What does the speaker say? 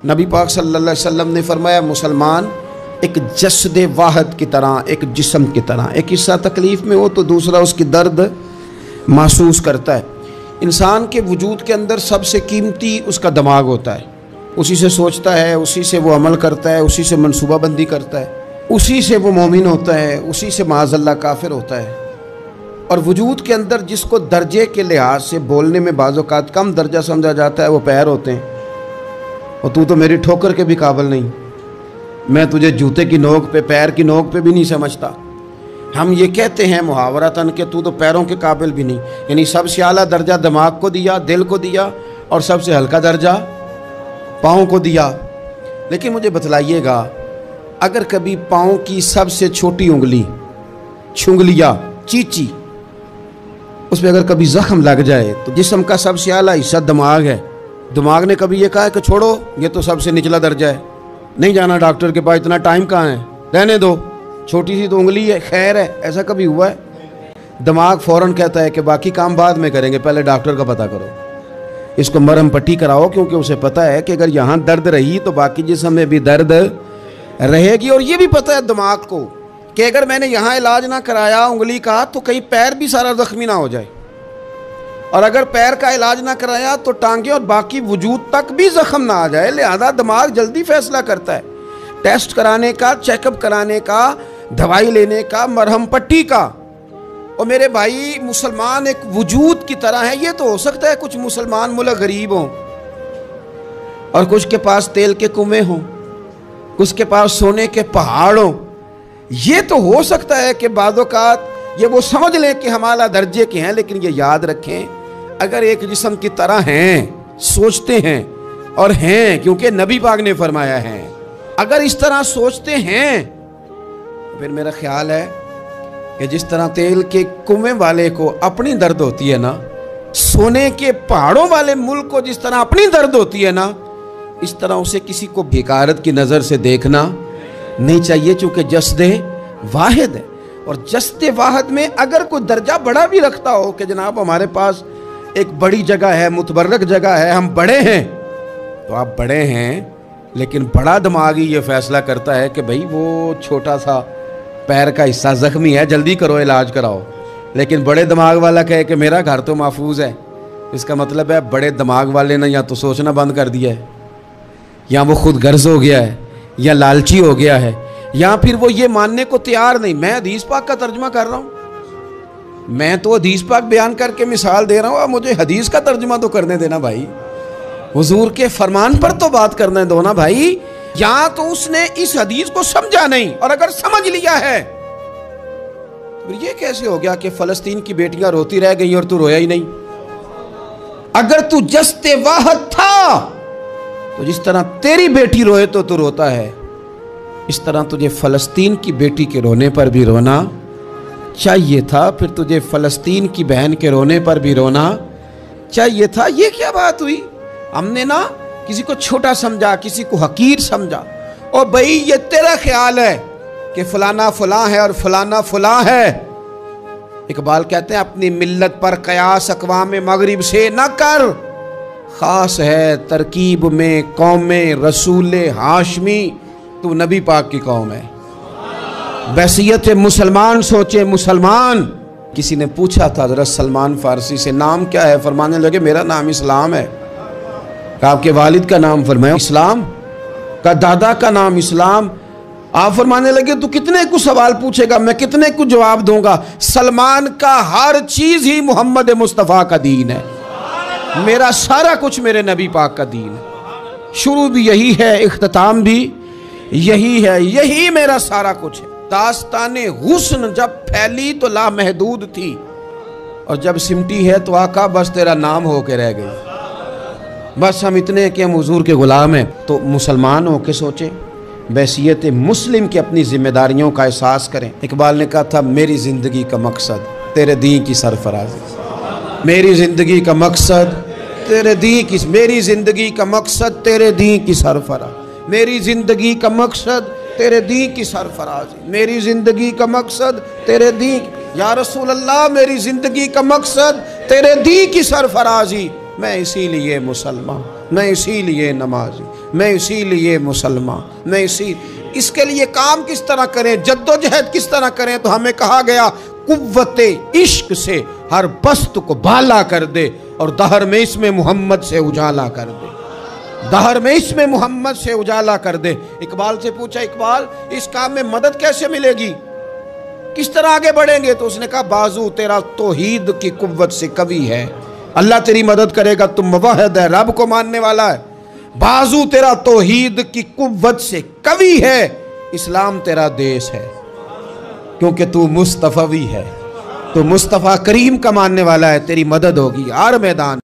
نبی پاک صلی اللہ علیہ وسلم نے فرمایا مسلمان ایک جسد واحد کی طرح، ایک جسم کی طرح، ایک حصہ تکلیف میں ہو تو دوسرا اس کی درد محسوس کرتا ہے۔ انسان کے وجود کے اندر سب سے قیمتی اس کا دماغ ہوتا ہے، اسی سے سوچتا ہے، اسی سے وہ عمل کرتا ہے، اسی سے منصوبہ بندی کرتا ہے، اسی سے وہ مومن ہوتا ہے، اسی سے معاذ اللہ کافر ہوتا ہے۔ اور وجود کے اندر جس کو درجے کے لحاظ سے بولنے میں بعض اوقات کم درجہ سمجھا جاتا ہے وہ پیر ہوتے ہیں۔ اور تو میری ٹھوکر کے بھی قابل نہیں، میں تجھے جوتے کی نوک پہ، پیر کی نوک پہ بھی نہیں سمجھتا۔ ہم یہ کہتے ہیں محاورتاً کہ تو پیروں کے قابل بھی نہیں، یعنی سب سے اعلیٰ درجہ دماغ کو دیا، دل کو دیا، اور سب سے ہلکا درجہ پاؤں کو دیا۔ لیکن مجھے بتلائیے گا، اگر کبھی پاؤں کی سب سے چھوٹی انگلی، چھنگلیا، چیچی، اس پہ اگر کبھی زخم لگ جائے تو جسم کا سب سے اعلیٰ حصہ دماغ ہے، دماغ نے کبھی یہ کہا ہے کہ چھوڑو یہ تو سب سے نچلا درجہ ہے، نہیں جانا ڈاکٹر کے پاس، اتنا ٹائم کہاں ہے، رہنے دو، چھوٹی سی تو انگلی ہے، خیر ہے؟ ایسا کبھی ہوا ہے؟ دماغ فوراً کہتا ہے کہ باقی کام بعد میں کریں گے، پہلے ڈاکٹر کا پتہ کرو، اس کو مرہم پٹی کراؤ، کیونکہ اسے پتہ ہے کہ اگر یہاں درد رہی تو باقی جسم میں بھی درد رہے گی۔ اور یہ بھی پتہ ہے دماغ کو کہ اگر میں نے یہاں علاج نہ کرایا انگلی کا تو کہیں پیر بھی سارا زخمی نہ ہو جائے، اور اگر پیر کا علاج نہ کرایا تو ٹانگیں اور باقی وجود تک بھی زخم نہ آ جائے۔ لہذا دماغ جلدی فیصلہ کرتا ہے، ٹیسٹ کرانے کا، چیک اپ کرانے کا، دوائی لینے کا، مرہم پٹی کا۔ اور میرے بھائی مسلمان ایک وجود کی طرح ہے۔ یہ تو ہو سکتا ہے کچھ مسلمان ملک غریب ہوں اور کچھ کے پاس تیل کے کنویں ہوں، کچھ کے پاس سونے کے پہاڑ ہوں، یہ تو ہو سکتا ہے کہ بعض اوقات یہ وہ سمجھ لیں کہ ہم اعلیٰ درجے کے ہیں، لیکن یہ یاد رکھیں اگر ایک جسم کی طرح ہیں، سوچتے ہیں اور ہیں، کیونکہ نبی پاک نے فرمایا ہے، اگر اس طرح سوچتے ہیں پھر میرا خیال ہے کہ جس طرح تیل کے کنویں والے کو اپنی درد ہوتی ہے نا، سونے کے پہاڑوں والے ملک کو جس طرح اپنی درد ہوتی ہے نا، اس طرح اسے کسی کو بھیکارت کی نظر سے دیکھنا نہیں چاہیے، چونکہ جسد واحد ہے۔ اور جسد واحد میں اگر کوئی درجہ بڑا بھی رکھتا ہو کہ جناب ہمارے پاس ایک بڑی جگہ ہے، متبرک جگہ ہے، ہم بڑے ہیں، تو آپ بڑے ہیں، لیکن بڑا دماغ ہی یہ فیصلہ کرتا ہے کہ بھئی وہ چھوٹا سا پیر کا حصہ زخمی ہے، جلدی کرو، علاج کراؤ۔ لیکن بڑے دماغ والا کہے کہ میرا گھر تو محفوظ ہے، اس کا مطلب ہے بڑے دماغ والے نے یا تو سوچنا بند کر دیا ہے، یا وہ خود غرض ہو گیا ہے، یا لالچی ہو گیا ہے، یا پھر وہ یہ ماننے کو تیار نہیں۔ میں حدیث پاک کا ترجمہ کر رہا ہوں، میں تو حدیث پاک بیان کر کے مثال دے رہا ہوں، اب مجھے حدیث کا ترجمہ تو کرنے دینا بھائی، حضور کے فرمان پر تو بات کرنے دو نا بھائی۔ یہاں تو اس نے اس حدیث کو سمجھا نہیں، اور اگر سمجھ لیا ہے تو یہ کیسے ہو گیا کہ فلسطین کی بیٹیاں روتی رہ گئیں اور تو رویا ہی نہیں؟ اگر تو جسد واحد تھا تو جس طرح تیری بیٹی روئے تو روتا ہے، اس طرح تجھے فلسطین کی بیٹی کے رونے پر بھی رونا چاہیے تھا، پھر تجھے فلسطین کی بہن کے رونے پر بھی رونا چاہیے تھا۔ یہ کیا بات ہوئی؟ ہم نے نا کسی کو چھوٹا سمجھا، کسی کو حقیر سمجھا، اور بھئی یہ تیرا خیال ہے کہ فلانا فلاں ہے اور فلانا فلاں ہے۔ اقبال کہتے ہیں اپنی ملت پر قیاس اقوام مغرب سے نہ کر، خاص ہے ترکیب میں قوم رسول ہاشمی، تو نبی پاک کی قوم ہے۔ بحثیت مسلمان سوچے مسلمان۔ کسی نے پوچھا تھا حضرت سلمان فارسی سے نام کیا ہے، فرمانے لگے میرا نام اسلام ہے۔ آپ کے والد کا نام فرمایا اسلام، کا دادا کا نام اسلام۔ آپ فرمانے لگے تو کتنے کو سوال پوچھے گا، میں کتنے کو جواب دوں گا؟ سلمان کا ہر چیز ہی محمد مصطفیٰ کا دین ہے، میرا سارا کچھ میرے نبی پاک کا دین ہے، شروع بھی یہی ہے، اختتام بھی یہی ہے، یہی میرا سارا کچھ ہے۔ داستان حسن جب پھیلی تو لامحدود تھی، اور جب سمٹی ہے تو آقا بس تیرا نام ہو کے رہ گئی۔ بس ہم اتنے کہ ہم حضور کے غلام ہیں۔ تو مسلمان ہو کے سوچیں، بحیثیت مسلم کی اپنی ذمہ داریوں کا احساس کریں۔ اقبال نے کہا تھا میری زندگی کا مقصد تیرے دین کی سرفرازی، میری زندگی کا مقصد تیرے دین کی، میری زندگی کا مقصد تیرے دین کی سرفراز، میری زندگی کا مقصد تیرے دین کی سرفرازی، میری زندگی کا مقصد تیرے دین، یا رسول اللہ میری زندگی کا مقصد تیرے دین کی سرفرازی، میں اسی لیے مسلمان، میں اسی لیے نمازی، میں اسی لیے مسلمان، میں اس کے لیے کام کس طرح کریں، جدوجہد کس طرح کریں؟ تو ہمیں کہا گیا قوت عشق سے ہر پست کو بالا کر دے اور دہر میں اسم محمد سے اجالا کر دے، دہر میں اسم محمد سے اجالا کر دے۔ اقبال سے پوچھا، اقبال اس کام میں مدد کیسے ملے گی، کس طرح آگے بڑھیں گے؟ تو اس نے کہا بازو تیرا توحید کی قوت سے قوی ہے، اللہ تیری مدد کرے گا، تم موحد ہے، رب کو ماننے والا ہے، بازو تیرا توحید کی قوت سے قوی ہے، اسلام تیرا دیس ہے، کیونکہ تو مصطفی ہے، تو مصطفیٰ کریم کا ماننے والا ہے، تیری مدد ہوگی ہر میدان۔